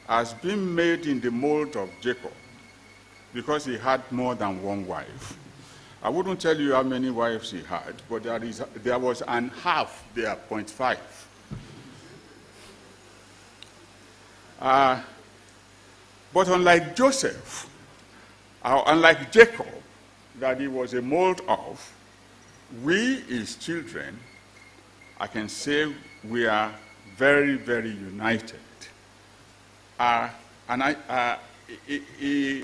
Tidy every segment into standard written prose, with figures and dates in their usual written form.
has been made in the mold of Jacob because he had more than one wife. I wouldn't tell you how many wives he had, but there was an half there, 0.5. But unlike Joseph, unlike Jacob, that he was a mold of, we, his children, I can say we are very, very united. He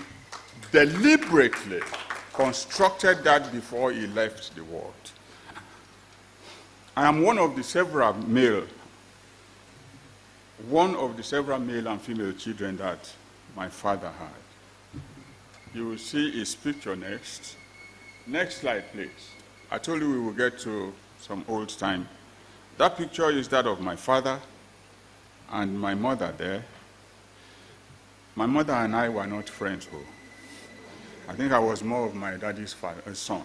deliberately constructed that before he left the world. I am one of the several male and female children that my father had. You will see his picture next. Next slide, please. I told you we will get to some old time. That picture is that of my father and my mother there. My mother and I were not friends. I think I was more of my daddy's son.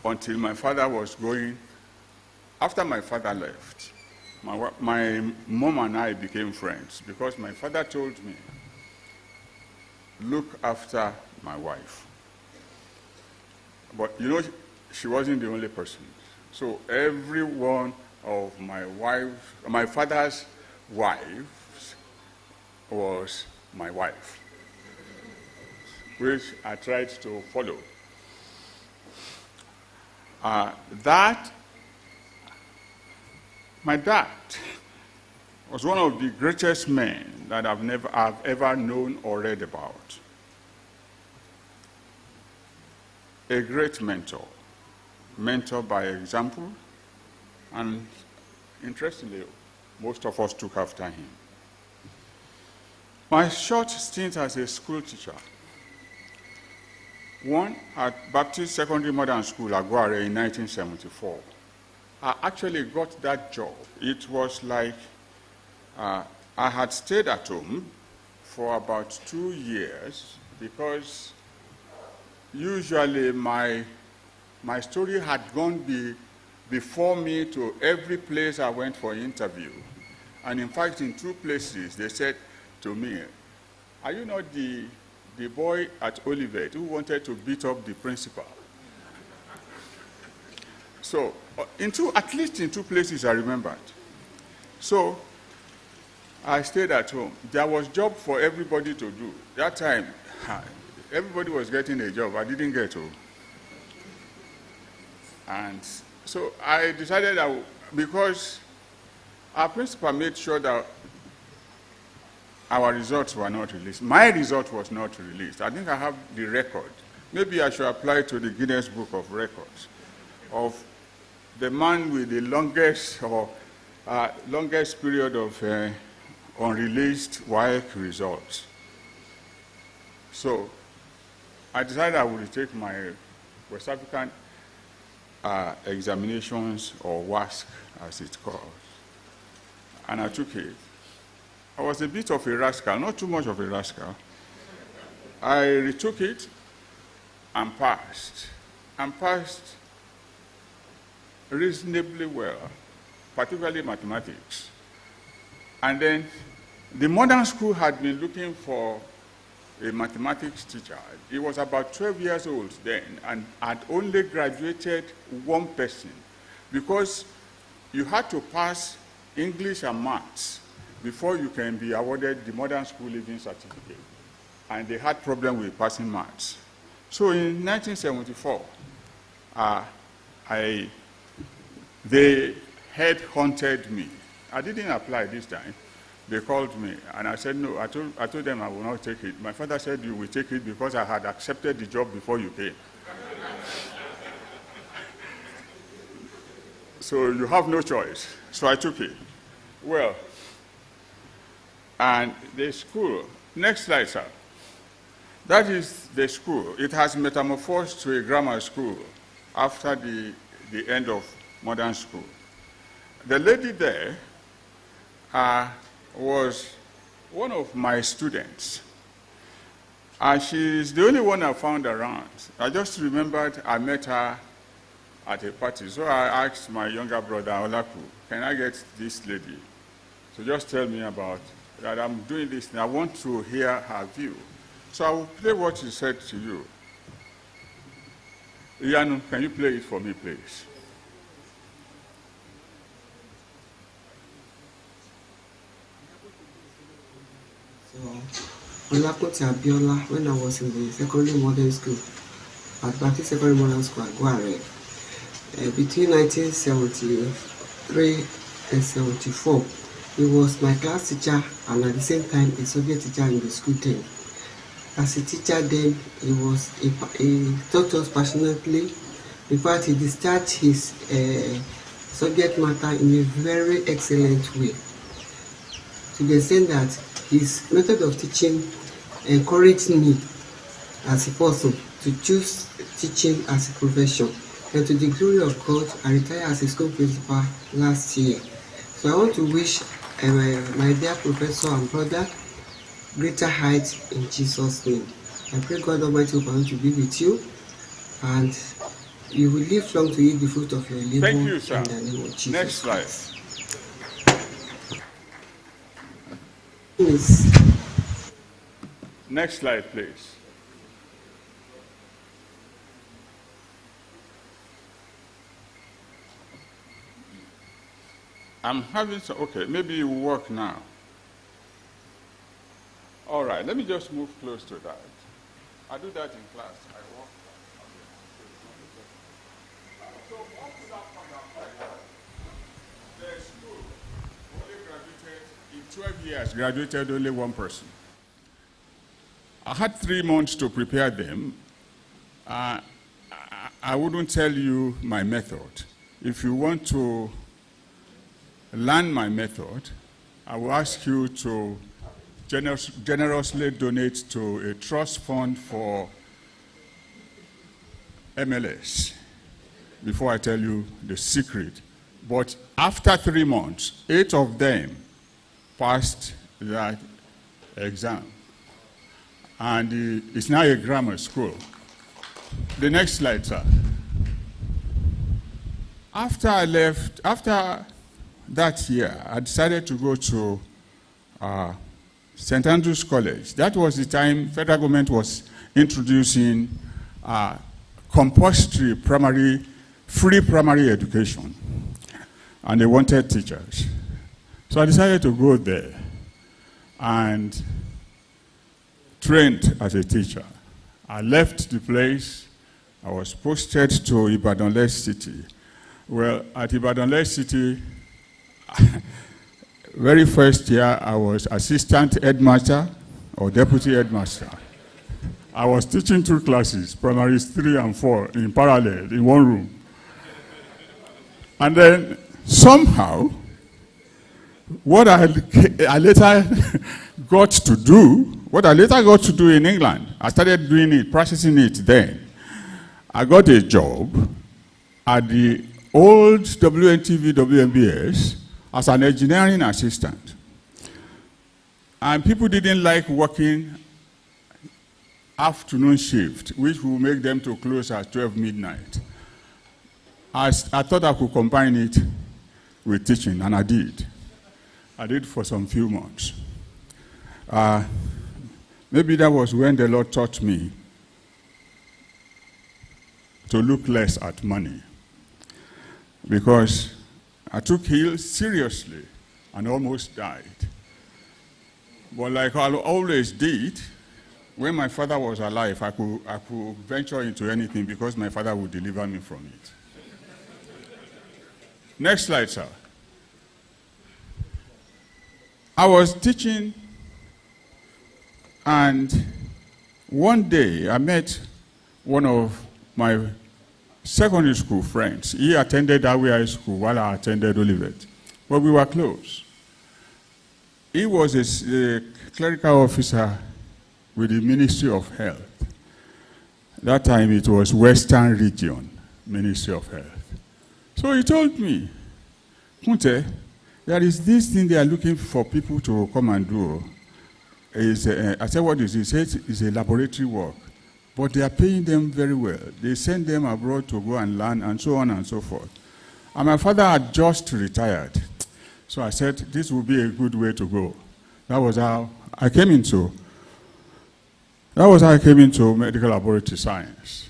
Until my father was going, after my father left, my mom and I became friends because my father told me, look after my wife. But you know, she wasn't the only person. So every one of my father's wives was my wife, which I tried to follow. My dad was one of the greatest men that I've ever known or read about. A great mentor by example, and interestingly, most of us took after him. My short stint as a school teacher, one at Baptist Secondary Modern School, Aguare, in 1974. I actually got that job. It was like I had stayed at home for about 2 years because usually my story had gone before me to every place I went for interview. And in fact, in 2 places, they said to me, are you not the boy at Olivet who wanted to beat up the principal? So, at least in 2 places I remembered. So, I stayed at home. There was job for everybody to do. That time, everybody was getting a job. I didn't get to. And so I decided that because our principal made sure that our results were not released. My result was not released. I think I have the record. Maybe I should apply to the Guinness Book of Records of the man with the longest period of unreleased WAEC results. So I decided I would retake my West African examinations, or WASC as it's called, and I took it. I was a bit of a rascal, not too much of a rascal. I retook it and passed reasonably well, particularly mathematics. And then the modern school had been looking for a mathematics teacher. He was about 12 years old then and had only graduated 1 person because you had to pass English and maths before you can be awarded the modern school leaving certificate. And they had problem with passing maths. So in 1974, they head-hunted me. I didn't apply this time. They called me, and I said no. I told them I will not take it. My father said you will take it because I had accepted the job before you came. So you have no choice. So I took it. Well, and the school, next slide, sir. That is the school. It has metamorphosed to a grammar school after the end of modern school. The lady there was one of my students. And she's the only one I found around. I just remembered I met her at a party. So I asked my younger brother, Olaku, can I get this lady to just tell me about that I'm doing this and I want to hear her view. So I will play what she said to you. Ianu, can you play it for me, please? So, Olakunte Abiola, when I was in the secondary modern school, at Baptist Secondary Modern School at Guare, between 1973 and 74, he was my class teacher and at the same time a subject teacher in the school then. As a teacher then, he taught us passionately. In fact, he discharged his subject matter in a very excellent way, to the extent that his method of teaching encouraged me as a person to choose teaching as a profession. And to the glory of God, I retired as a school principal last year. So I want to wish my dear professor and brother greater heights in Jesus' name. I pray God Almighty will continue to be with you, and you will live long to eat the fruit of your labor. Thank you, sir. In the name of Jesus. Next slide. Yes. Next slide, please. I'm having some, okay, maybe you work now. All right, let me just move close to that. I do that in class. I walk. So up to that point, the school only graduated, in 12 years, graduated only one person. I had 3 months to prepare them. I wouldn't tell you my method. If you want to learn my method, I will ask you to generously donate to a trust fund for MLS before I tell you the secret. But after 3 months, 8 of them passed that exam. And it's now a grammar school. The next slide, sir. After I left, after that year, I decided to go to St. Andrew's College. That was the time federal government was introducing compulsory primary, free primary education. And they wanted teachers. So I decided to go there and trained as a teacher. I left the place. I was posted to Ibadan City. Well, at Ibadan City, very first year, I was assistant headmaster or deputy headmaster. I was teaching 2 classes, primaries 3 and 4, in parallel, in one room. And then somehow, what I later got to do in England, I started doing it, practicing it then. I got a job at the old WNTV WMBS as an engineering assistant. And people didn't like working afternoon shift, which will make them to close at 12 midnight. I thought I could combine it with teaching, and I did. I did for some few months. Maybe that was when the Lord taught me to look less at money, because I took heels seriously and almost died. But like I always did, when my father was alive, I could venture into anything because my father would deliver me from it. Next slide, sir. I was teaching, and one day I met one of my secondary school friends. He attended Awe High School while I attended Olivet, but we were close. He was a clerical officer with the Ministry of Health. That time it was Western Region Ministry of Health. So he told me, Kunte, there is this thing they are looking for people to come and do. I said, what is it? He said, it's a laboratory work. But they are paying them very well. They send them abroad to go and learn, and so on and so forth. And my father had just retired. So I said, this would be a good way to go. That was how I came into medical laboratory science.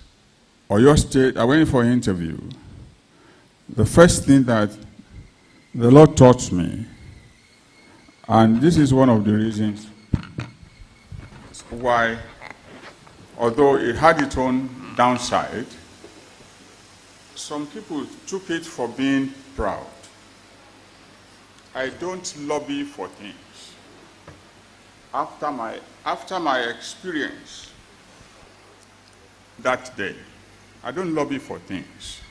Oyo State, I went for an interview. The first thing that the Lord taught me, and this is one of the reasons why, although it had its own downside, some people took it for being proud. I don't lobby for things. After my experience that day, I don't lobby for things.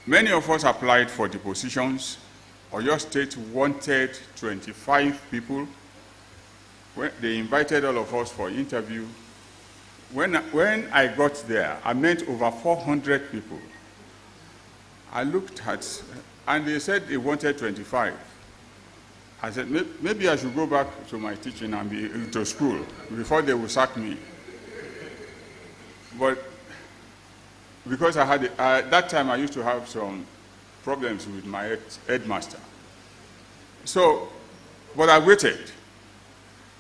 Many of us applied for the positions. Oyo State wanted 25 people. They invited all of us for interview. When I got there, I met over 400 people. I looked at, and they said they wanted 25. I said, maybe I should go back to my teaching and be to school before they will sack me. But because I had, that time I used to have some problems with my headmaster. So, but I waited.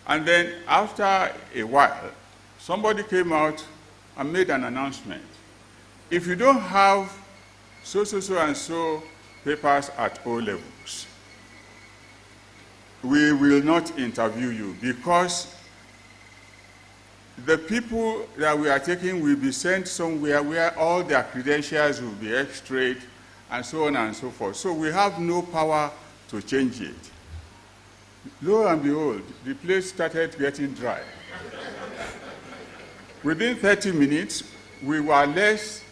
And then after a while, somebody came out and made an announcement. If you don't have so and so papers at O levels, we will not interview you, because the people that we are taking will be sent somewhere where all their credentials will be x-rayed and so on and so forth. So we have no power to change it. Lo and behold, the place started getting dry. Within 30 minutes, we were less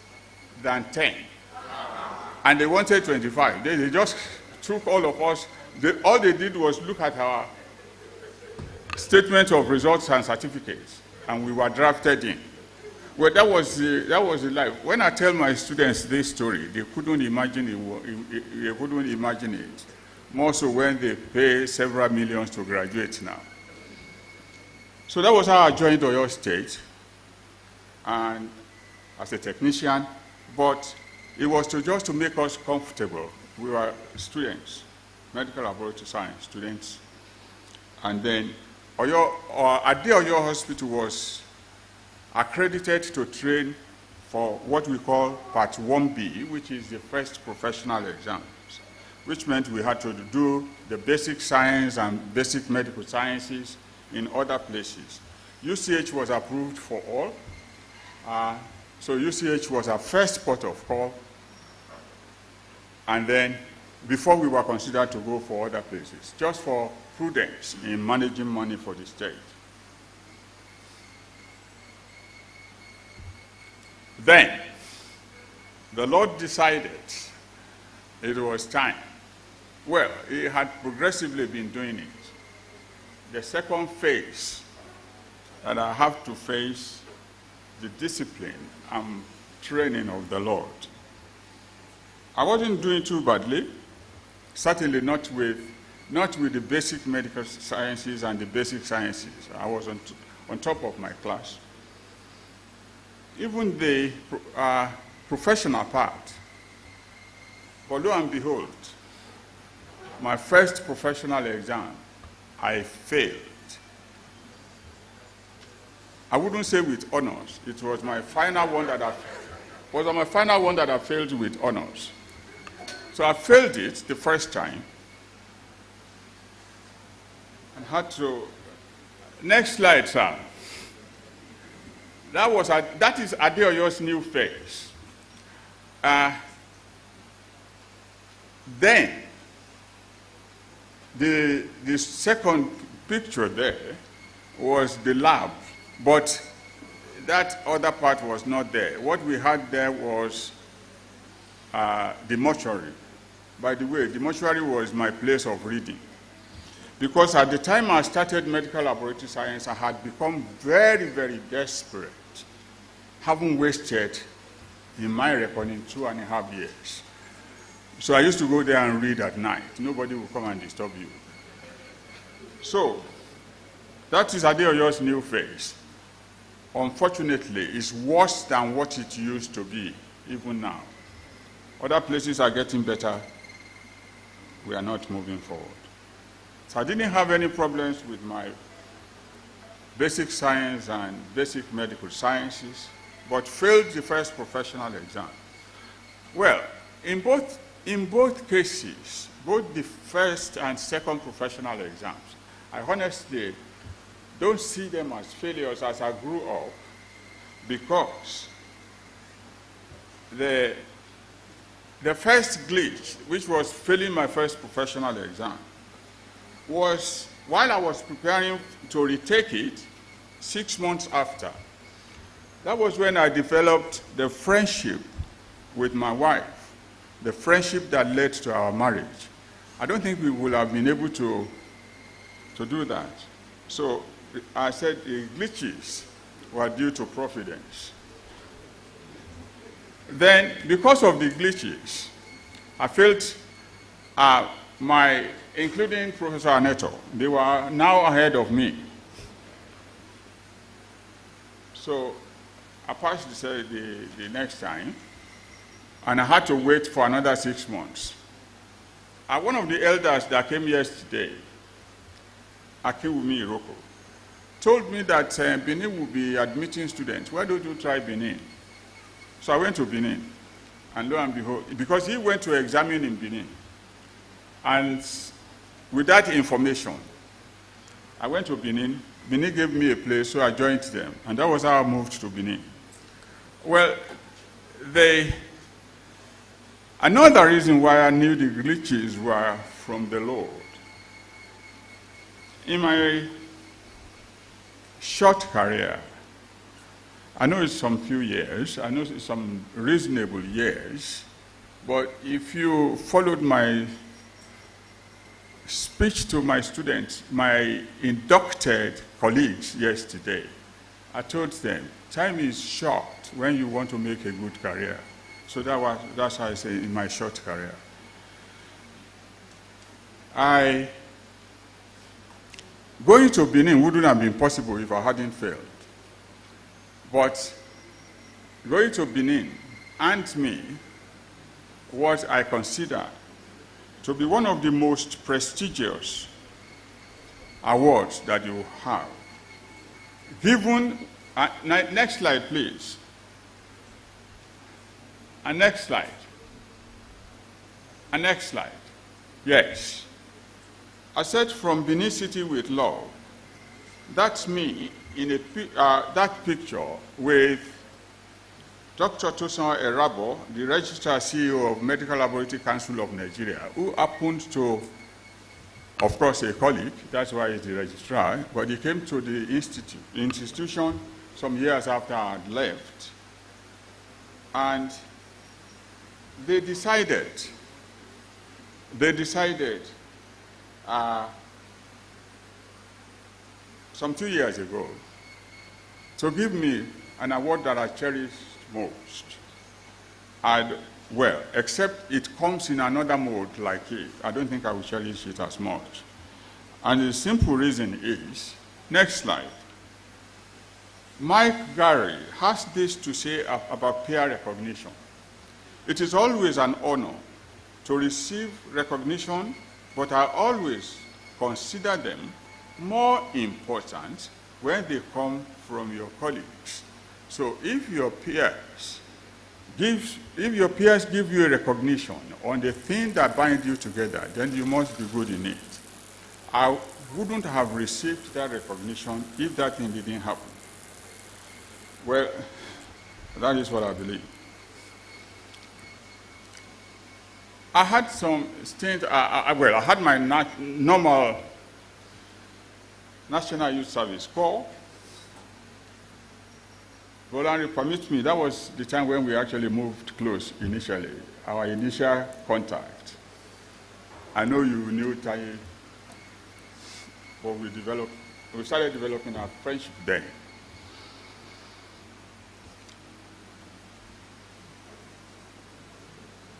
than 10. And they wanted 25. They just took all of us. All they did was look at our statement of results and certificates, and we were drafted in. Well, that was the life. When I tell my students this story, they couldn't imagine it. They couldn't imagine it. More so when they pay several millions to graduate now. So that was how I joined Oyo State, and as a technician. But it was just to make us comfortable. We were students, medical laboratory science students. And then Oyo Hospital was accredited to train for what we call Part 1B, which is the first professional exams, which meant we had to do the basic science and basic medical sciences in other places. UCH was approved for all. So UCH was our first port of call. And then before we were considered to go for other places, just for prudence in managing money for the state. Then, the Lord decided it was time. Well, He had progressively been doing it. The second phase that I have to face the discipline and training of the Lord. I wasn't doing too badly, certainly not with the basic medical sciences and the basic sciences. I was on top of my class. Even the professional part. But lo and behold, my first professional exam, I failed. I wouldn't say with honors. It was my final one that I failed with honors. So I failed it the first time and had to. Next slide, sir. That is Adeoyo's new phase. Then the second picture there was the lab, but that other part was not there. What we had there was the mortuary. By the way, the mortuary was my place of reading. Because at the time I started medical laboratory science, I had become very, very desperate, having wasted, in my reckoning, 2.5 years. So I used to go there and read at night. Nobody would come and disturb you. So that is Adeoyo's new phase. Unfortunately, it's worse than what it used to be, even now. Other places are getting better. We are not moving forward. So I didn't have any problems with my basic science and basic medical sciences, but failed the first professional exam. Well, in both cases, both the first and second professional exams, I honestly don't see them as failures as I grew up, because the first glitch, which was failing my first professional exam, was while I was preparing to retake it 6 months after. That was when I developed the friendship with my wife, the friendship that led to our marriage. I don't think we would have been able to do that. So I said the glitches were due to providence. Then, because of the glitches, I felt including Professor Aneto, they were now ahead of me. So I passed the next time, and I had to wait for another 6 months. One of the elders that came yesterday, Akiwumi Iroko, told me that Benin will be admitting students. Why don't you try Benin? So I went to Benin, and lo and behold, because he went to examine in Benin, and with that information, I went to Benin. Benin gave me a place, so I joined them, and that was how I moved to Benin. Well, another reason why I knew the glitches were from the Lord. In my short career, I know it's some few years, I know it's some reasonable years, but if you followed my speech to my students, my inducted colleagues yesterday, I told them, time is short when you want to make a good career. So that's how I say in my short career. Going to Benin wouldn't have been possible if I hadn't failed. But going to Benin earned me what I consider to be one of the most prestigious awards that you have. Given, next slide, please. And next slide. And next slide. Yes. I said from Benin City with love. That's me in that picture with Dr. Tosin Erabo, the Registrar CEO of Medical Laboratory Council of Nigeria, who happened to, of course, a colleague, that's why he's the registrar, but he came to the institution some years after I had left. And they decided some 2 years ago to give me an award that I cherish most. Well, except it comes in another mode like it, I don't think I will cherish it as much. And the simple reason is, next slide. Mike Gary has this to say about peer recognition. It is always an honor to receive recognition, but I always consider them more important when they come from your colleagues. So if your peers give you a recognition on the thing that binds you together, then you must be good in it. I wouldn't have received that recognition if that thing didn't happen. Well, that is what I believe. I had some stint, well, I had my normal National Youth Service call. Voluntary permit me, that was the time when we actually moved close initially, our initial contact. I know you knew Taye, but we started developing our friendship then.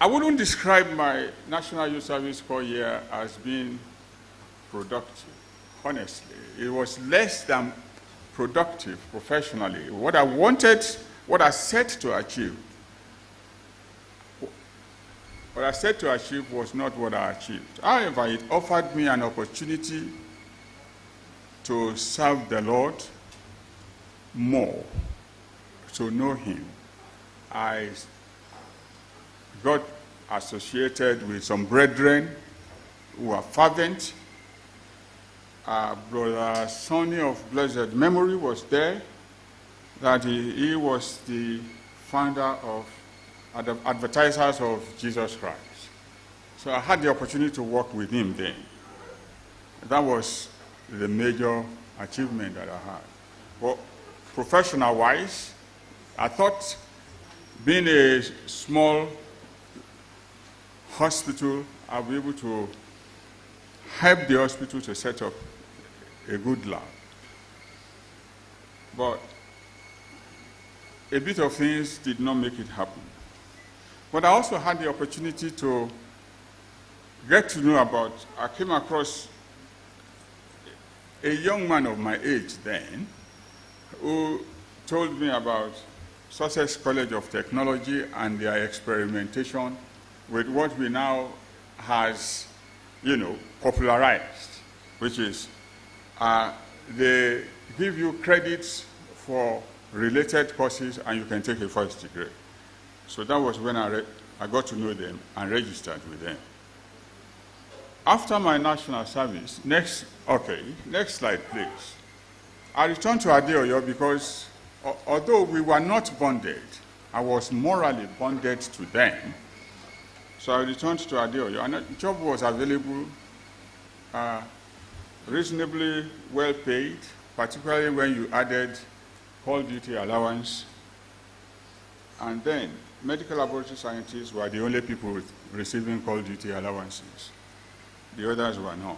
I wouldn't describe my National Youth Service Corps year as being productive, honestly. It was less than productive professionally. What I set to achieve what I said to achieve was not what I achieved. However, it offered me an opportunity to serve the Lord more, to know Him. I got associated with some brethren who were fervent. Brother Sonny of blessed memory was there. That he was the founder of Advertisers of Jesus Christ. So I had the opportunity to work with him then. That was the major achievement that I had. Well, professional-wise, I thought being a small hospital, I'll be able to help the hospital to set up a good lab. But a bit of things did not make it happen. But I also had the opportunity to get to know about, I came across a young man of my age then who told me about Sussex College of Technology and their experimentation with what we now has, popularized, which is they give you credits for related courses and you can take a first degree. So that was when I got to know them and registered with them. After my national service, next slide please. I returned to Adeoyo because although we were not bonded, I was morally bonded to them. So I returned to Adeoyo and a job was available, reasonably well paid, particularly when you added call duty allowance. And then medical laboratory scientists were the only people receiving call duty allowances. The others were not.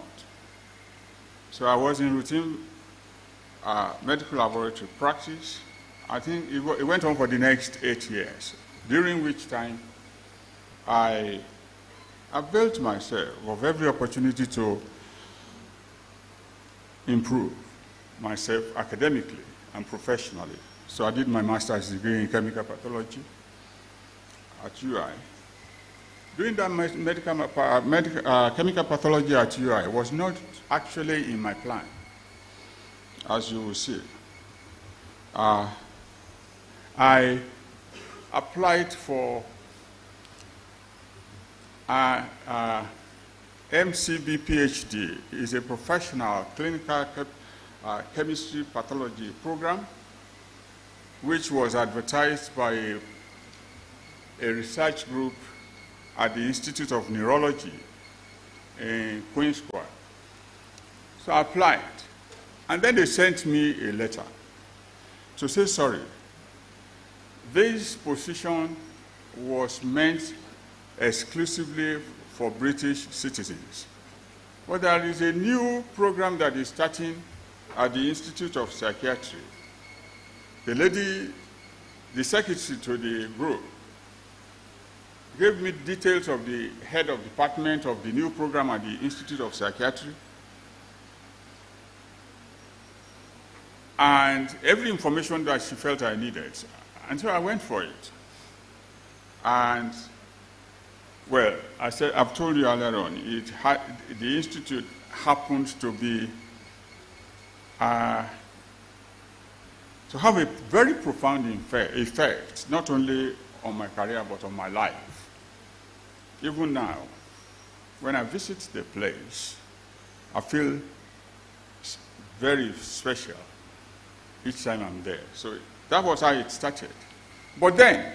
So I was in routine medical laboratory practice. I think it went on for the next 8 years, during which time I availed myself of every opportunity to improve myself academically and professionally. So I did my master's degree in chemical pathology at UI. Doing that chemical pathology at UI was not actually in my plan, as you will see. I applied for MCB PhD. It's a professional clinical chemistry pathology program, which was advertised by a research group at the Institute of Neurology in Queen's Square. So I applied, and then they sent me a letter to say, sorry, this position was meant exclusively for British citizens. But there is a new program that is starting at the Institute of Psychiatry. The lady, the secretary to the group, gave me details of the head of department of the new program at the Institute of Psychiatry. And every information that she felt I needed. And so I went for it. And, well, I've told you earlier on, the institute happened to be, to have a very profound effect, not only on my career, but on my life. Even now, when I visit the place, I feel very special each time I'm there. So that was how it started. But then,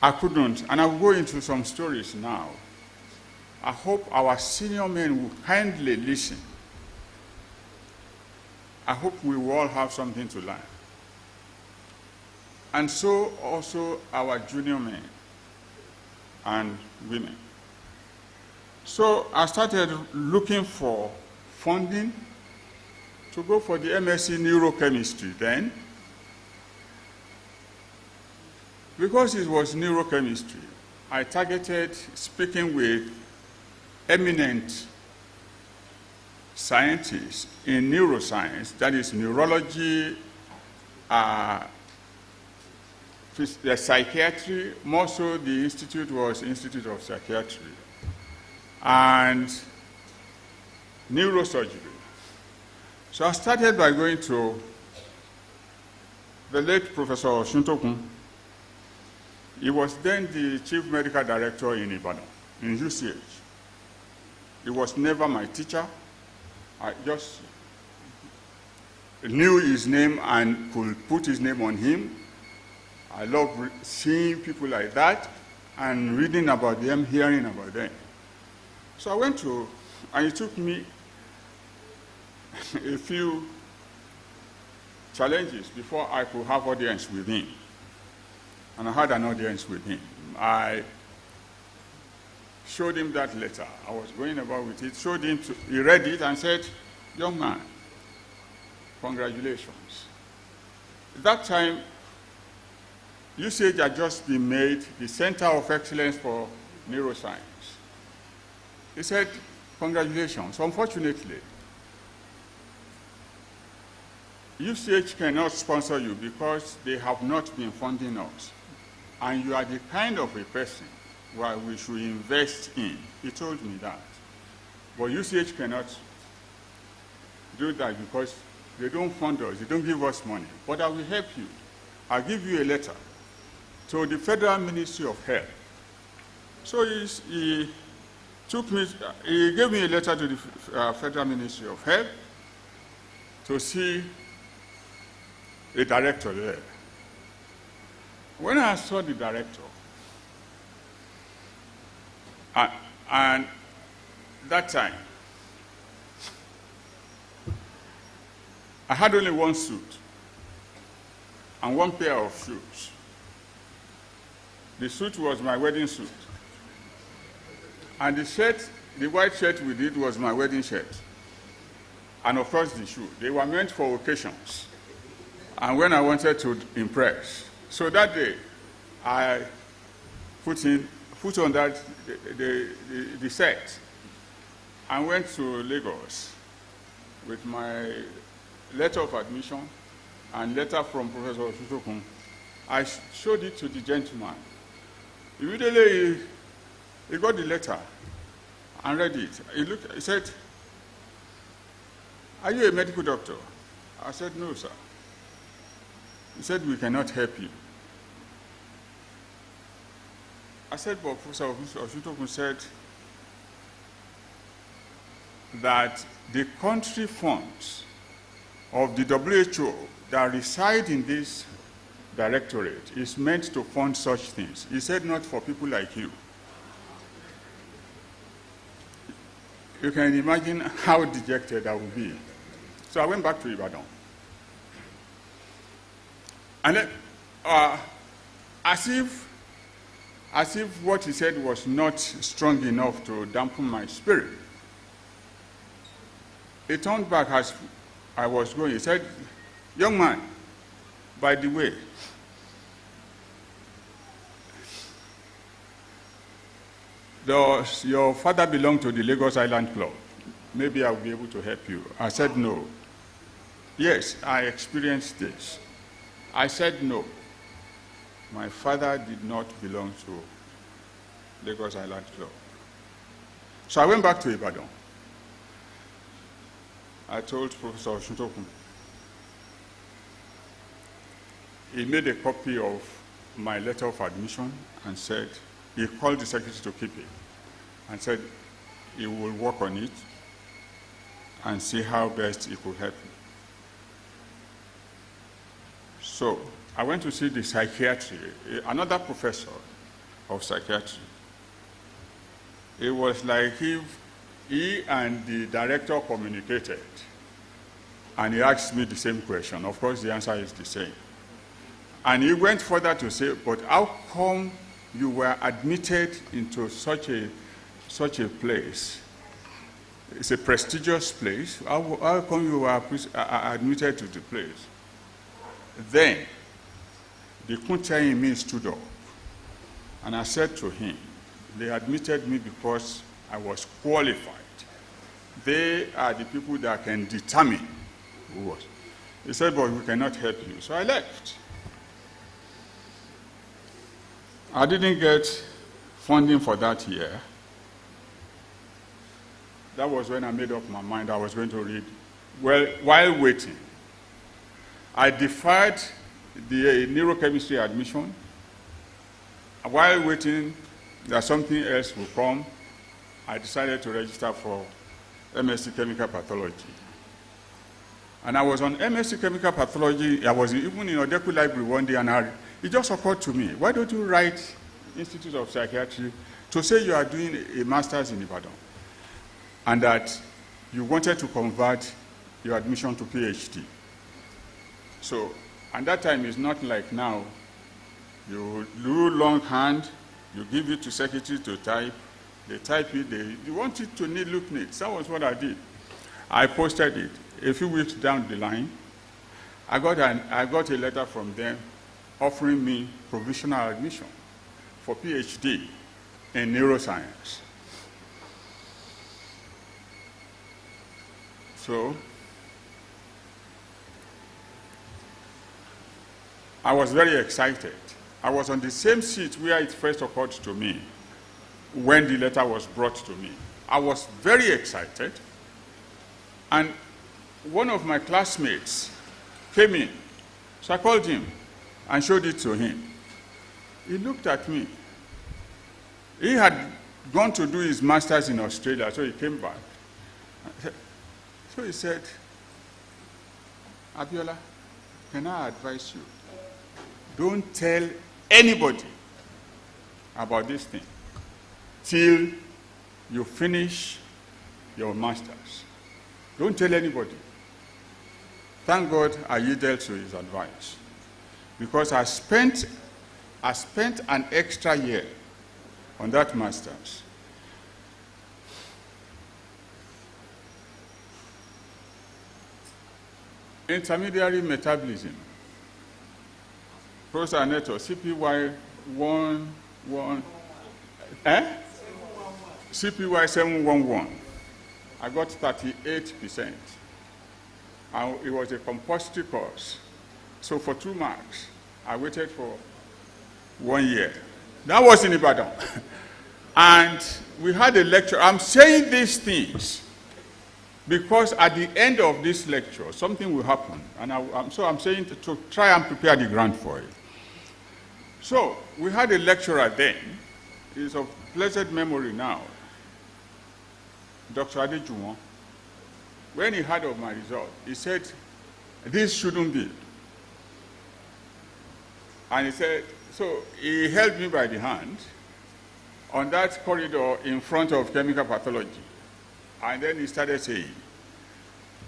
I couldn't, and I'll go into some stories now. I hope our senior men will kindly listen. I hope we will all have something to learn. And so also our junior men and women. So I started looking for funding to go for the MSc Neurochemistry then. Because it was neurochemistry, I targeted speaking with eminent scientists in neuroscience, that is neurology, the psychiatry, more so the institute was Institute of Psychiatry, and neurosurgery. So I started by going to the late Professor Osuntokun. He was then the chief medical director in Ibadan, in UCH. He was never my teacher. I just knew his name and could put his name on him. I love seeing people like that and reading about them, hearing about them. So I went to, and it took me a few challenges before I could have audience with him. And I had an audience with him. I showed him that letter. I was going about with it, showed him, he read it and said, "Young man, congratulations." At that time, UCH had just been made the Center of Excellence for Neuroscience. He said, "Congratulations. Unfortunately, UCH cannot sponsor you because they have not been funding us. And you are the kind of a person where we should invest in." He told me that. But UCH cannot do that because they don't fund us, they don't give us money. But I will help you. I'll give you a letter to the Federal Ministry of Health. So he gave me a letter to the Federal Ministry of Health to see a director there. When I saw the director, and that time, I had only one suit and one pair of shoes. The suit was my wedding suit. And the shirt, the white shirt with it was my wedding shirt. And of course the shoe. They were meant for occasions. And when I wanted to impress. So that day, I put on that the set and went to Lagos with my letter of admission and letter from Professor Osuntokun. I showed it to the gentleman. Immediately, he got the letter and read it. He said, "Are you a medical doctor?" I said, "No, sir." He said, "We cannot help you." I said, "But Professor Osuntokun said that the country funds of the WHO that reside in this directorate is meant to fund such things." He said, "Not for people like you." You can imagine how dejected I would be. So I went back to Ibadan. And then, as if what he said was not strong enough to dampen my spirit, he turned back as I was going. He said, "Young man, by the way, does your father belong to the Lagos Island Club? Maybe I'll be able to help you." I said, "No." "Yes, I experienced this." I said, "No. My father did not belong to Lagos Island Club." So I went back to Ibadan. I told Professor Osuntokun. He made a copy of my letter of admission and said, he called the secretary to keep it and said he will work on it and see how best he could help me. So I went to see the psychiatry, another professor of psychiatry. It was like if he and the director communicated, and he asked me the same question. Of course, the answer is the same. And he went further to say, "But how come you were admitted into such a place? It's a prestigious place. How come you were admitted to the place?" Then the Kunta in me stood up, and I said to him, "They admitted me because I was qualified. They are the people that can determine who was." He said, "But we cannot help you." So I left. I didn't get funding for that year. That was when I made up my mind I was going to read. Well, while waiting, I deferred the neurochemistry admission. While waiting that something else will come, I decided to register for MSc Chemical Pathology. And I was on MSc Chemical Pathology. I was even in Odeku Library one day, and it just occurred to me, why don't you write Institute of Psychiatry to say you are doing a master's in Ibadan, and that you wanted to convert your admission to PhD. So, and that time is not like now. You do longhand, you give it to secretary to type, they type it, you want it to look neat. That was what I did. I posted it. A few weeks down the line, I got a letter from them offering me provisional admission for PhD in neuroscience. So, I was very excited. I was on the same seat where it first occurred to me when the letter was brought to me. I was very excited, and one of my classmates came in. So I called him and showed it to him. He looked at me. He had gone to do his master's in Australia, so he came back. So he said, Abiola, can I advise you? Don't tell anybody about this thing till you finish your master's. Don't tell anybody. Thank God I yielded to his advice, because I spent an extra year on that master's. Intermediary metabolism. Prosaneto, CPY 11, CPY 711. I got 38%. It was a compulsory course. So for 2 marks, I waited for 1 year. That was in Ibadan. And we had a lecture. I'm saying these things because at the end of this lecture, something will happen. And so I'm saying to try and prepare the ground for it. So we had a lecturer then. He's of blessed memory now, Dr. Adejuwon. When he heard of my result, he said, this shouldn't be. And he said, so he held me by the hand on that corridor in front of chemical pathology. And then he started saying,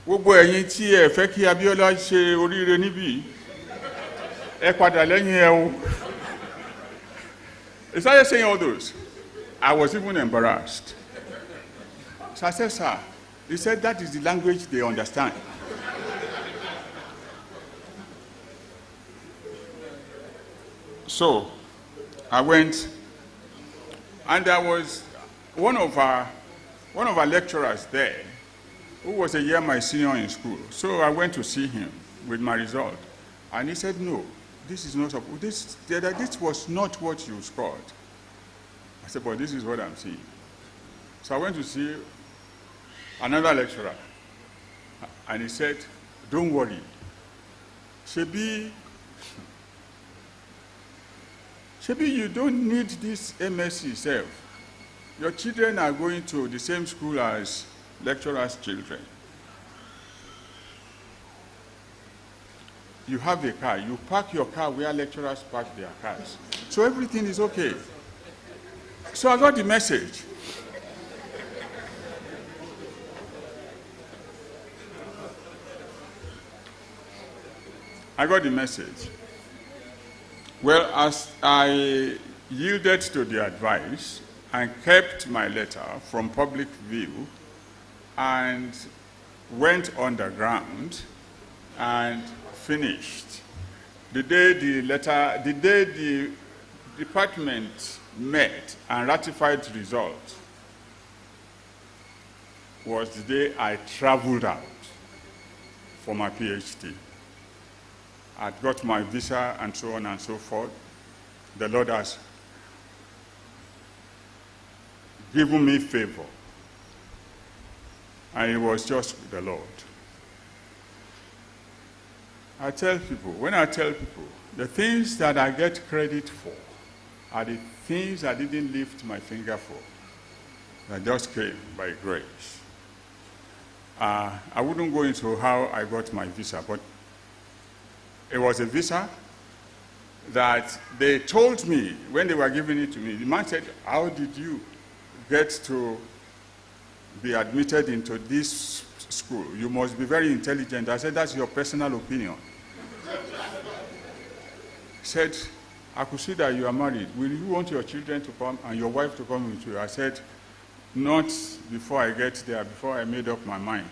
gbogbo ẹ̀yin tí ẹ fẹ́ kí Abiola ṣe oríire níbí, ẹ padà lẹ́yìn ẹ o. He started saying all those. I was even embarrassed. So I said, sir, he said that is the language they understand. So I went, and there was one of our lecturers there who was a year my senior in school. So I went to see him with my result, and he said, no, this is not, this was not what you scored. I said, but this is what I'm seeing. So I went to see another lecturer, and he said, don't worry, Shebi, you don't need this MSc self. Your children are going to the same school as lecturers' children. You have a car, you park your car where lecturers park their cars. So everything is okay. So I got the message. I got the message. Well, as I yielded to the advice and kept my letter from public view and went underground and finished, the day the department met and ratified the result was the day I traveled out for my PhD. I'd got my visa and so on and so forth. The Lord has given me favor. And it was just the Lord. When I tell people, the things that I get credit for are the things I didn't lift my finger for, that just came by grace. I wouldn't go into how I got my visa, but it was a visa that they told me when they were giving it to me. The man said, "How did you get to be admitted into this school? You must be very intelligent." I said, "That's your personal opinion." He said, "I could see that you are married. Will you want your children to come and your wife to come with you?" I said, "Not before I get there, before I made up my mind."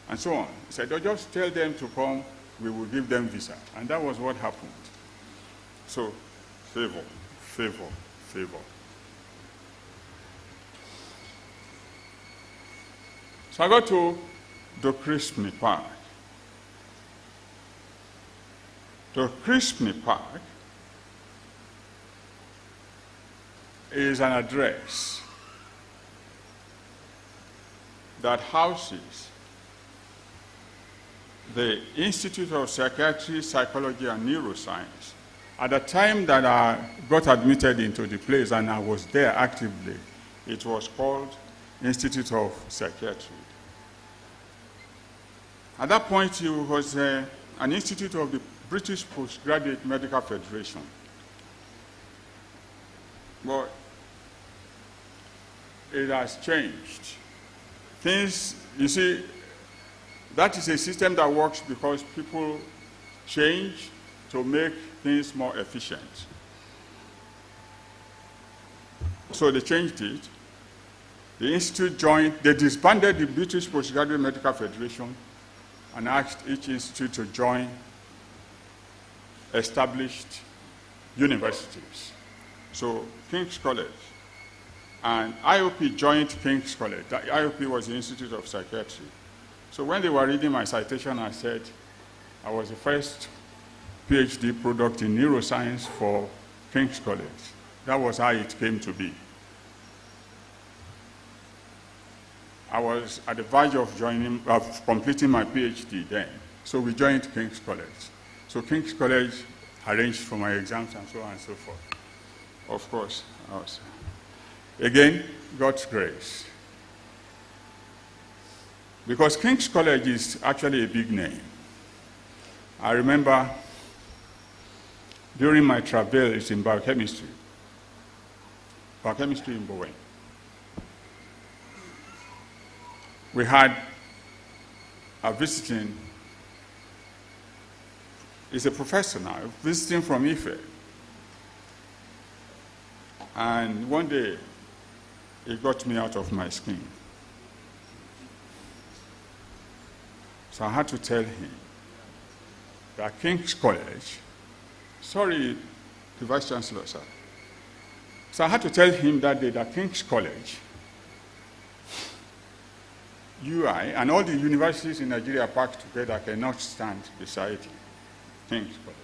And so on. He said, "Oh, just tell them to come, we will give them visa." And that was what happened. So, favor, favor, favor. So I got to the Christmas Park. The Christmas Park is an address that houses the Institute of Psychiatry, Psychology, and Neuroscience. At the time that I got admitted into the place and I was there actively, it was called Institute of Psychiatry. At that point, it was an institute of the British Postgraduate Medical Federation. But it has changed. Things, you see, that is a system that works because people change to make things more efficient. So they changed it. The institute they disbanded the British Postgraduate Medical Federation and asked each institute to join established universities. So King's College and IOP joined King's College. The IOP was the Institute of Psychiatry. So when they were reading my citation, I said I was the first PhD product in neuroscience for King's College. That was how it came to be. I was at the verge of completing my PhD then. So we joined King's College. So King's College arranged for my exams and so on and so forth. Of course, again, God's grace. Because King's College is actually a big name. I remember during my travels in biochemistry in Bowen, we had a visiting, he's a professor now, visiting from Ife. And one day, he got me out of my skin. So I had to tell him that King's College, sorry, the Vice Chancellor, sir. So I had to tell him that day that King's College, UI, and all the universities in Nigeria packed together cannot stand beside King's College.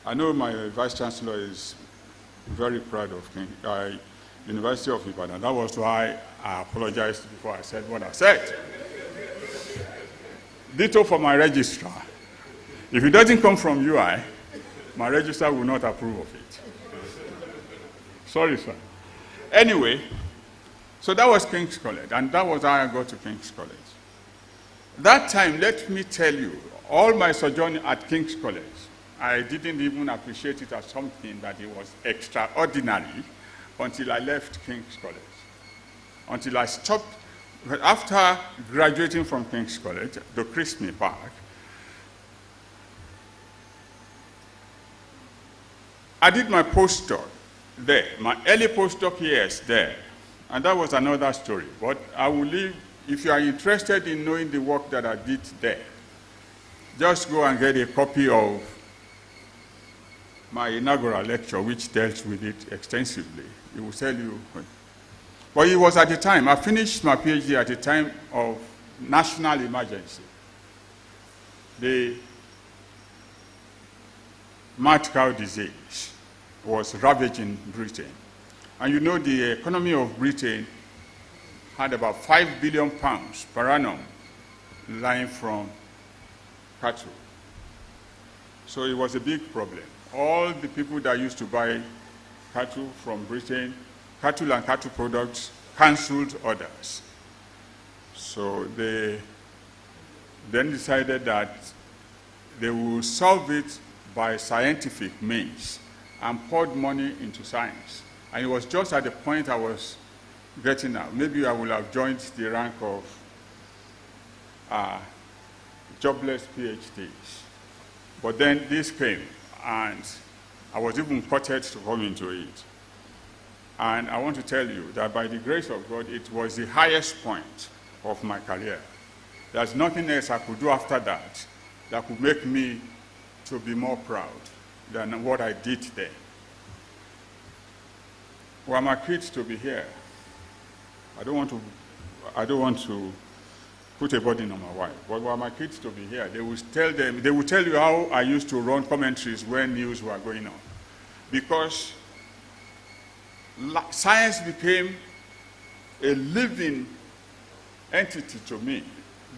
I know my Vice Chancellor is very proud of University of Ibadan. That was why I apologized before I said what I said. Ditto for my registrar. If it doesn't come from UI, my registrar will not approve of it. Sorry, sir. Anyway, so that was King's College, and that was how I got to King's College. That time, let me tell you, all my sojourn at King's College, I didn't even appreciate it as something that it was extraordinary until I left King's College. Until I stopped, after graduating from King's College, the Christmas Park, I did my postdoc there, my early postdoc years there, and that was another story. But I will leave, if you are interested in knowing the work that I did there, just go and get a copy of my inaugural lecture, which dealt with it extensively. It will tell you. But it was at the time, I finished my PhD at the time of national emergency. The mad cow disease was ravaging Britain. And you know the economy of Britain had about 5 billion pounds per annum lying from cattle. So it was a big problem. All the people that used to buy cattle from Britain, cattle and cattle products, cancelled orders. So they then decided that they will solve it by scientific means and poured money into science. And it was just at the point I was getting out. Maybe I would have joined the rank of jobless PhDs. But then this came, and I was even courted to come into it. And I want to tell you that by the grace of God, it was the highest point of my career. There's nothing else I could do after that that could make me to be more proud than what I did there. Were my kids to be here, I don't want to put a burden on my wife, but were my kids to be here, they will tell you how I used to run commentaries when news were going on. Because science became a living entity to me.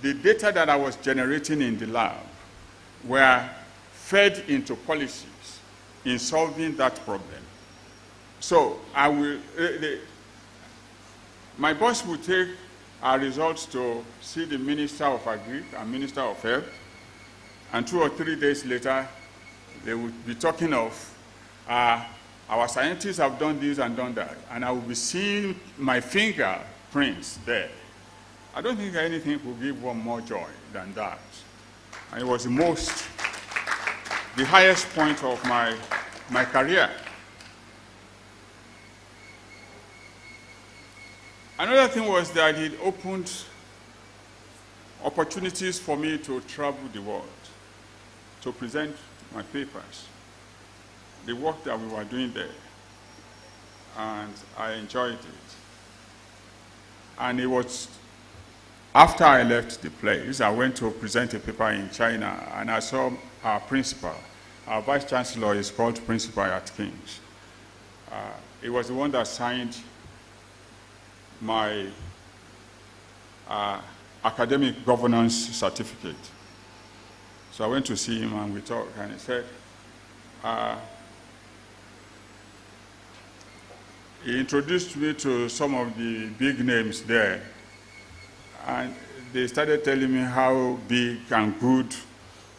The data that I was generating in the lab were fed into policies in solving that problem. So my boss would take our results to see the Minister of Agri and Minister of Health, and 2 or 3 days later, they would be talking of our scientists have done this and done that, and I will be seeing my fingerprints there. I don't think anything could give one more joy than that. And it was the highest point of my career. Another thing was that it opened opportunities for me to travel the world, to present my papers, the work that we were doing there, and I enjoyed it. And it was after I left the place, I went to present a paper in China, and I saw our principal. Our vice chancellor is called principal at King's. It was the one that signed my academic governance certificate. So I went to see him and we talked, and he said, he introduced me to some of the big names there, and they started telling me how big and good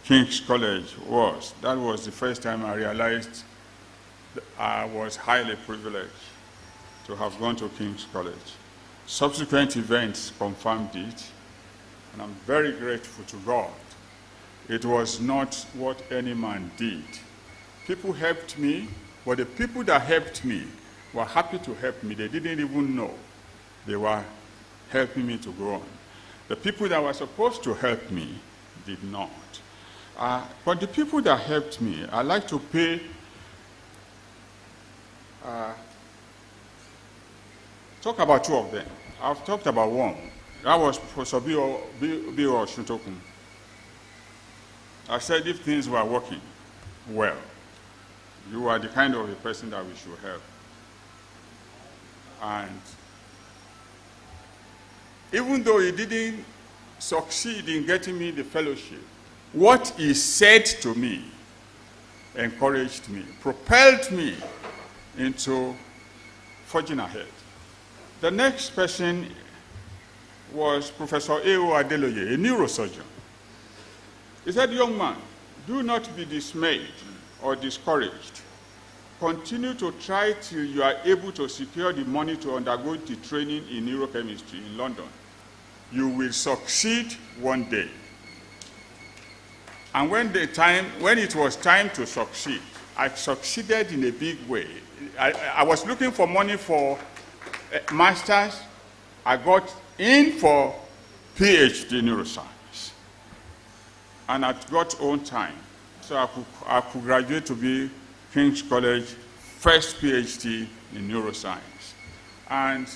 King's College was. That was the first time I realized that I was highly privileged to have gone to King's College. Subsequent events confirmed it, and I'm very grateful to God. It was not what any man did. People helped me, but the people that helped me were happy to help me. They didn't even know they were helping me to go on. The people that were supposed to help me did not. But the people that helped me, I like to pay talk about 2 of them. I've talked about one. That was Professor B.O. Shuntokun. I said if things were working well, you are the kind of a person that we should help. And even though he didn't succeed in getting me the fellowship, what he said to me encouraged me, propelled me into forging ahead. The next person was Professor A.O. Adeloye, a neurosurgeon. He said, young man, do not be dismayed or discouraged. Continue to try till you are able to secure the money to undergo the training in neurochemistry in London. You will succeed one day. And when it was time to succeed, I succeeded in a big way. I was looking for money for a master's. I got in for PhD in neuroscience. And at God's own time, so I could graduate to be King's College first PhD in neuroscience. And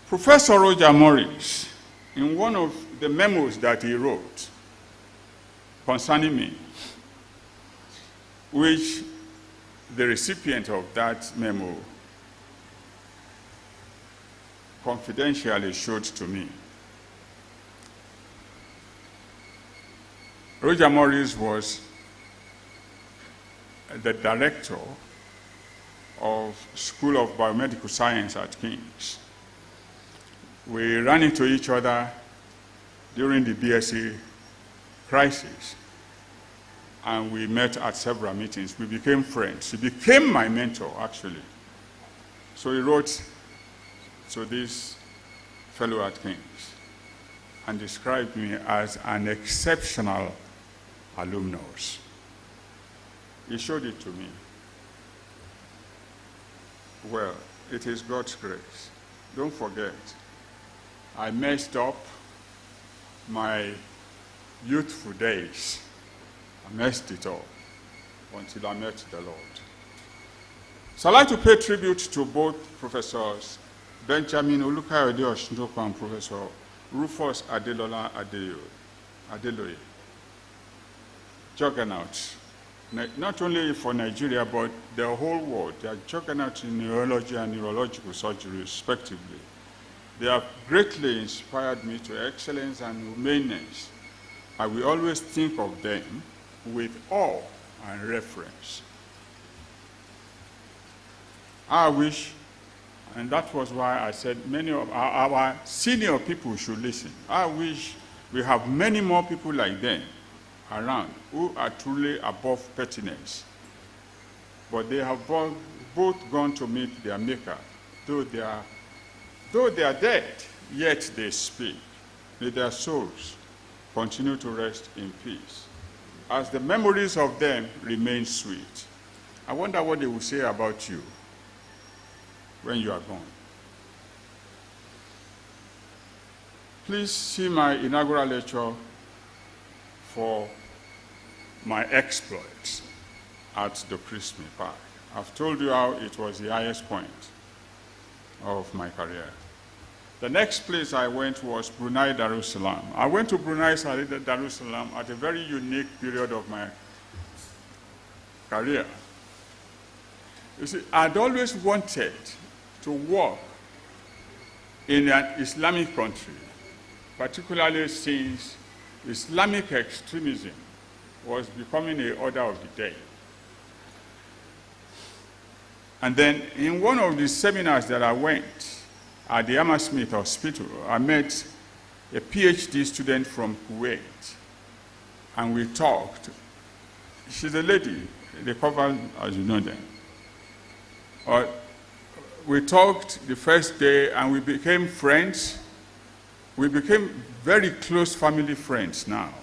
Professor Roger Morris, in one of the memos that he wrote concerning me, which the recipient of that memo confidentially showed to me. Roger Morris was the director of School of Biomedical Science at King's. We ran into each other during the BSc crisis, and we met at several meetings. We became friends. He became my mentor, actually. So he wrote to this fellow at King's and described me as an exceptional alumnus. He showed it to me. Well, it is God's grace. Don't forget, I messed up my youthful days. I messed it up until I met the Lord. So I'd like to pay tribute to both Professors Benjamin Olukayode Oshindoku and Professor Rufus Adelola Adeloye. Juggernauts, not only for Nigeria, but the whole world. They are juggernauts in neurology and neurological surgery, respectively. They have greatly inspired me to excellence and humaneness. I will always think of them with awe and reverence. I wish, and that was why I said many of our senior people should listen. I wish we have many more people like them around who are truly above pettiness. But they have both gone to meet their maker. Though they are dead, yet they speak. May their souls continue to rest in peace, as the memories of them remain sweet. I wonder what they will say about you when you are gone. Please see my inaugural lecture for my exploits at the Christmas Park. I've told you how it was the highest point of my career. The next place I went was Brunei Darussalam. I went to Brunei Darussalam at a very unique period of my career. You see, I'd always wanted to work in an Islamic country, particularly since Islamic extremism was becoming an order of the day. And then in one of the seminars that I went at the Hammersmith Hospital, I met a PhD student from Kuwait, and we talked. She's a lady, they cover, as you know them. We talked the first day, and we became friends. We became very close family friends now.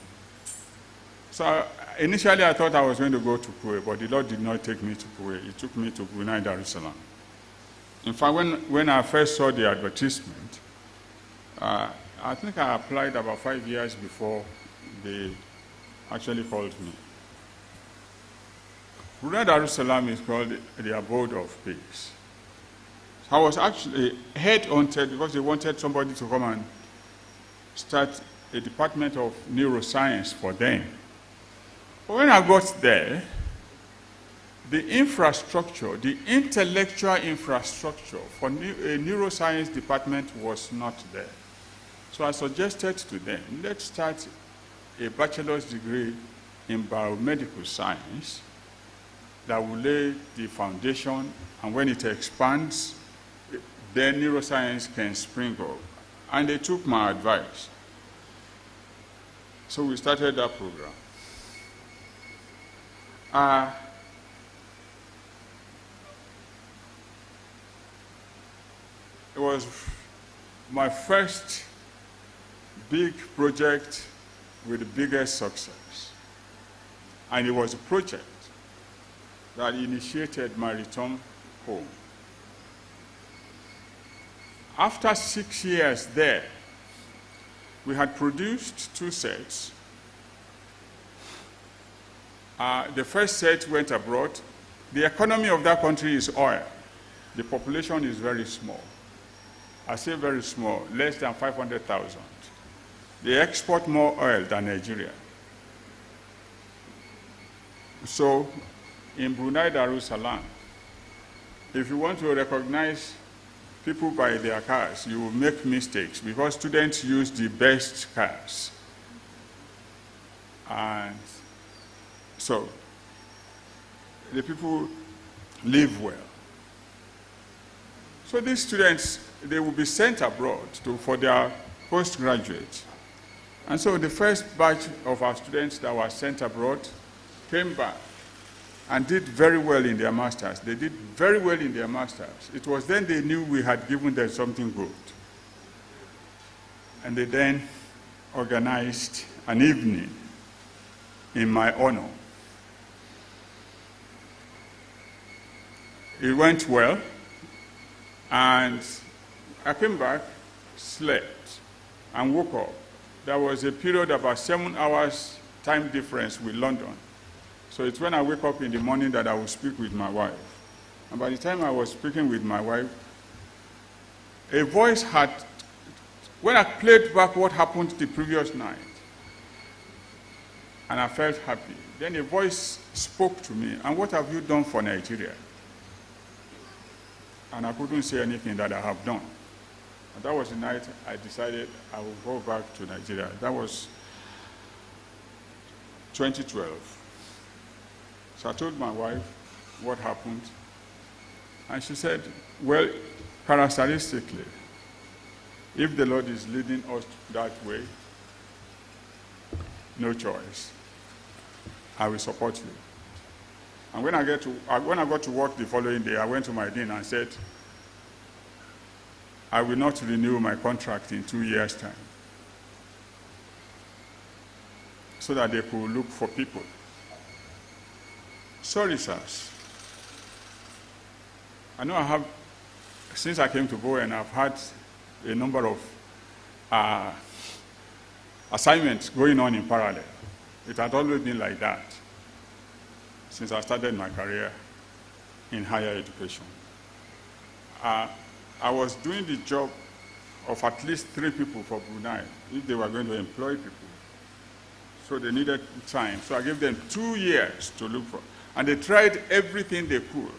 So initially I thought I was going to go to Kuwait, but the Lord did not take me to Kuwait. He took me to Brunei Darussalam. In fact, when I first saw the advertisement, I think I applied about 5 years before they actually called me. Brunei Darussalam is called the abode of peace. I was actually headhunted because they wanted somebody to come and start a department of neuroscience for them. But when I got there, the infrastructure, the intellectual infrastructure for a neuroscience department was not there. So I suggested to them, let's start a bachelor's degree in biomedical science that will lay the foundation, and when it expands, then neuroscience can spring up. And they took my advice. So we started that program. It was my first big project with the biggest success. And it was a project that initiated my return home. After 6 years there, we had produced 2 sets. The first set went abroad. The economy of that country is oil. The population is very small. I say very small, less than 500,000. They export more oil than Nigeria. So in Brunei Darussalam, if you want to recognize people by their cars, you will make mistakes because students use the best cars. And so the people live well. So these students, they will be sent abroad for their postgraduate. And so the first batch of our students that were sent abroad came back and did very well in their masters. They did very well in their masters. It was then they knew we had given them something good. And they then organized an evening in my honor. It went well, and I came back, slept, and woke up. There was a period of about 7 hours time difference with London. So it's when I wake up in the morning that I will speak with my wife. And by the time I was speaking with my wife, a voice had, when I played back what happened the previous night, and I felt happy, then a voice spoke to me, and what have you done for Nigeria? And I couldn't say anything that I have done. And that was the night I decided I would go back to Nigeria. That was 2012. So I told my wife what happened, and she said, well, characteristically, if the Lord is leading us that way, no choice. I will support you. And when I got to work the following day, I went to my dean and said, I will not renew my contract in 2 years' time, so that they could look for people. Sorry, sirs. I know I have, since I came to Bowen, I've had a number of assignments going on in parallel. It had always been like that since I started my career in higher education. I was doing the job of at least 3 people for Brunei if they were going to employ people. So they needed time. So I gave them 2 years to look for. And they tried everything they could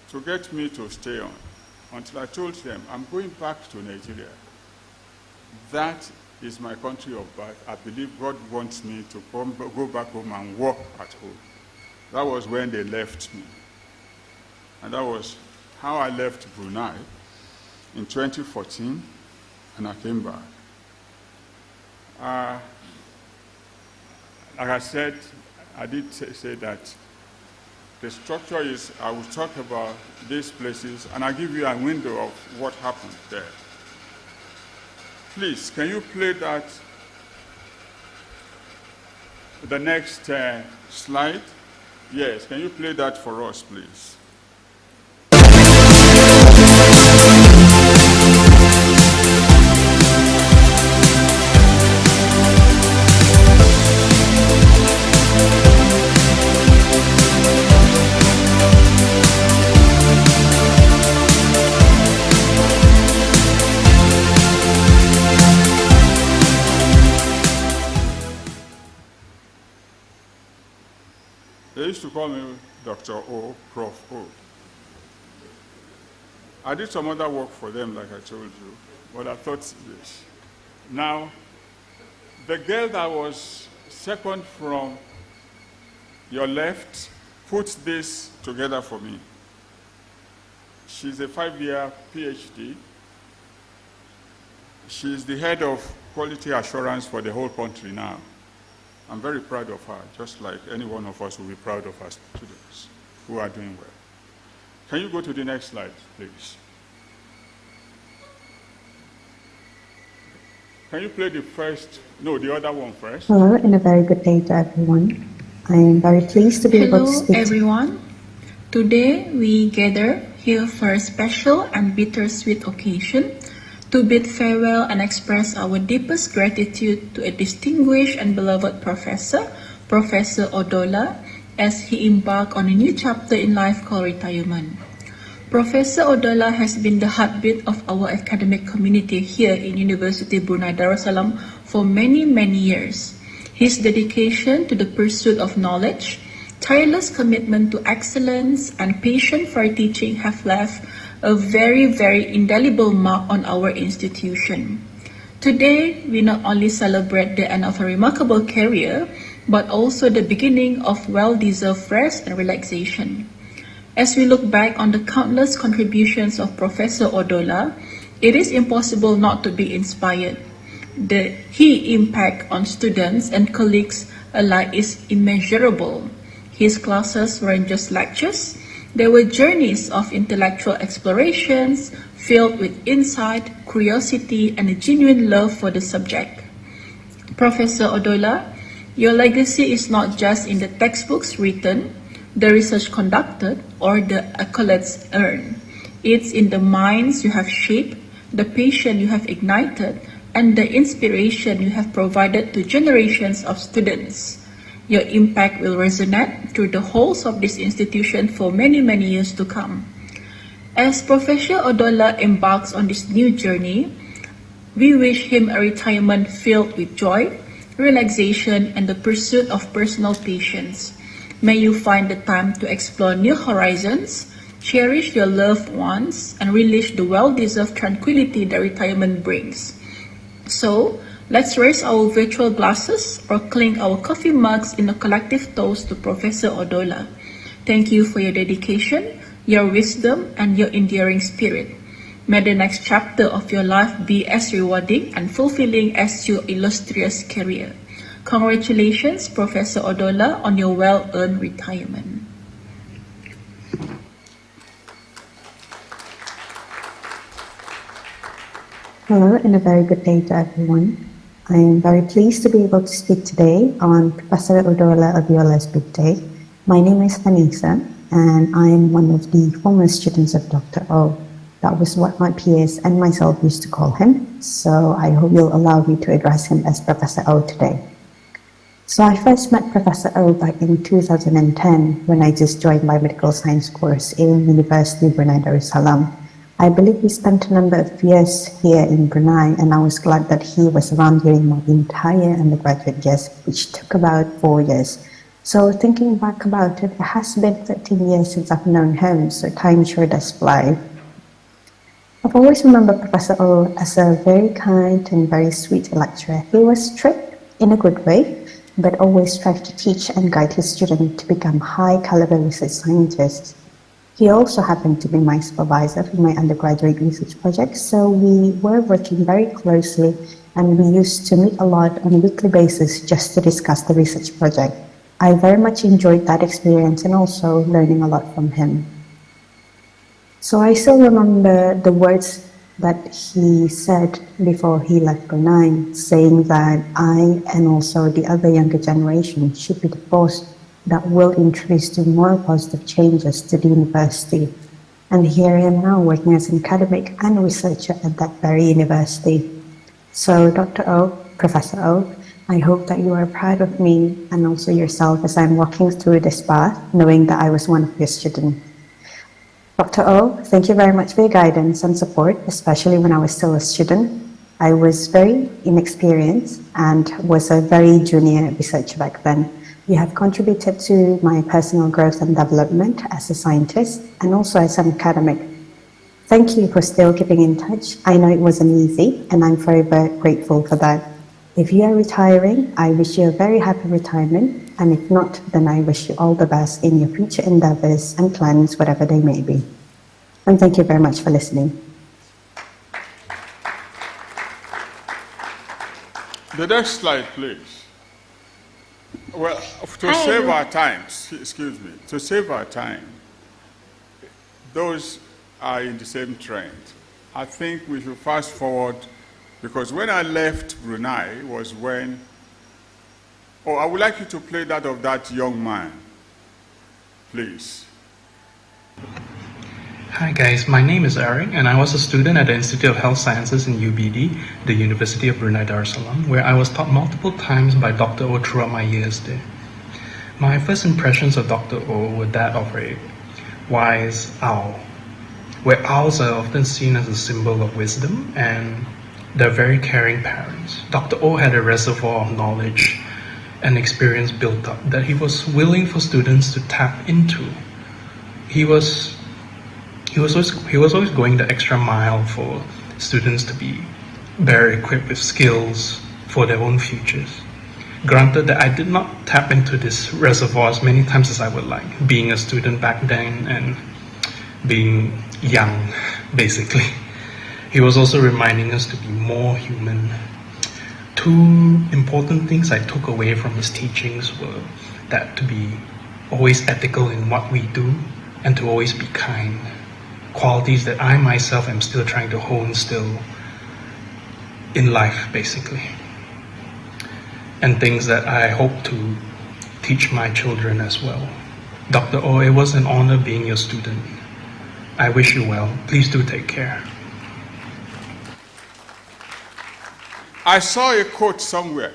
to get me to stay on, until I told them, I'm going back to Nigeria. That is my country of birth. I believe God wants me to go back home and work at home. That was when they left me. And that was how I left Brunei in 2014, and I came back. Like I said, I did say that the structure is, I will talk about these places, and I'll give you a window of what happened there. Please, can you play that, the next slide? Yes, can you play that for us, please? They used to call me Dr. O, Prof. O. I did some other work for them, like I told you, but I thought this. Now, the girl that was second from your left put this together for me. She's a 5-year PhD. She's the head of quality assurance for the whole country now. I'm very proud of her, just like any one of us will be proud of our students who are doing well. Can you go to the next slide, please? Can you play the other one first? Hello, and a very good day to everyone. I am very pleased to be able to speak. Hello, everyone. Today, we gather here for a special and bittersweet occasion to bid farewell and express our deepest gratitude to a distinguished and beloved professor, Professor Oduola, as he embarked on a new chapter in life called retirement. Professor Oduola has been the heartbeat of our academic community here in University Brunei Darussalam for many, many years. His dedication to the pursuit of knowledge, tireless commitment to excellence and passion for teaching have left a very, very indelible mark on our institution. Today, we not only celebrate the end of a remarkable career, but also the beginning of well-deserved rest and relaxation. As we look back on the countless contributions of Professor Oduola, it is impossible not to be inspired. His impact on students and colleagues alike is immeasurable. His classes weren't just lectures, they were journeys of intellectual explorations filled with insight, curiosity, and a genuine love for the subject. Professor Oduola, your legacy is not just in the textbooks written, the research conducted, or the accolades earned. It's in the minds you have shaped, the passion you have ignited, and the inspiration you have provided to generations of students. Your impact will resonate through the halls of this institution for many, many years to come. As Professor Oduola embarks on this new journey, we wish him a retirement filled with joy, relaxation, and the pursuit of personal patience. May you find the time to explore new horizons, cherish your loved ones, and relish the well-deserved tranquility that retirement brings. So, let's raise our virtual glasses or clink our coffee mugs in a collective toast to Professor Oduola. Thank you for your dedication, your wisdom, and your endearing spirit. May the next chapter of your life be as rewarding and fulfilling as your illustrious career. Congratulations, Professor Oduola, on your well-earned retirement. Hello and a very good day to everyone. I am very pleased to be able to speak today on Professor Oduola Abiola's big day. My name is Vanessa and I am one of the former students of Dr. O. That was what my peers and myself used to call him, so I hope you'll allow me to address him as Professor O today. So I first met Professor O back in 2010 when I just joined my medical science course in University of Brunei Darussalam. I believe we spent a number of years here in Brunei, and I was glad that he was around during my entire undergraduate years, which took about 4 years. So thinking back about it, it has been 13 years since I've known him, so time sure does fly. I've always remembered Professor O as a very kind and very sweet lecturer. He was strict in a good way, but always strived to teach and guide his students to become high-caliber research scientists. He also happened to be my supervisor for my undergraduate research project, so we were working very closely and we used to meet a lot on a weekly basis just to discuss the research project. I very much enjoyed that experience and also learning a lot from him. So I still remember the words that he said before he left Brunei, saying that I and also the other younger generation should be the force that will introduce to more positive changes to the university. And here I am now working as an academic and researcher at that very university. So Dr. O, Professor O, I hope that you are proud of me and also yourself as I'm walking through this path, knowing that I was one of your students. Dr. O, thank you very much for your guidance and support, especially when I was still a student. I was very inexperienced and was a very junior researcher back then. You have contributed to my personal growth and development as a scientist and also as an academic. Thank you for still keeping in touch. I know it wasn't easy and I'm forever grateful for that. If you are retiring, I wish you a very happy retirement, and if not, then I wish you all the best in your future endeavors and plans, whatever they may be. And thank you very much for listening. The next slide, please. Well, to save our time, excuse me, to save our time, those are in the same trend. I think we should fast forward, because when I left Brunei was when, I would like you to play that of that young man, please. Hi guys, my name is Eric and I was a student at the Institute of Health Sciences in UBD, the University of Brunei Darussalam, where I was taught multiple times by Dr. O throughout my years there. My first impressions of Dr. O were that of a wise owl, where owls are often seen as a symbol of wisdom and they're very caring parents. Dr. O had a reservoir of knowledge and experience built up that he was willing for students to tap into. He was always going the extra mile for students to be better equipped with skills for their own futures. Granted that I did not tap into this reservoir as many times as I would like, being a student back then and being young, basically. He was also reminding us to be more human. Two important things I took away from his teachings were that to be always ethical in what we do and to always be kind. Qualities that I myself am still trying to hone still in life, basically. And things that I hope to teach my children as well. Dr. O, it was an honor being your student. I wish you well. Please do take care. I saw a quote somewhere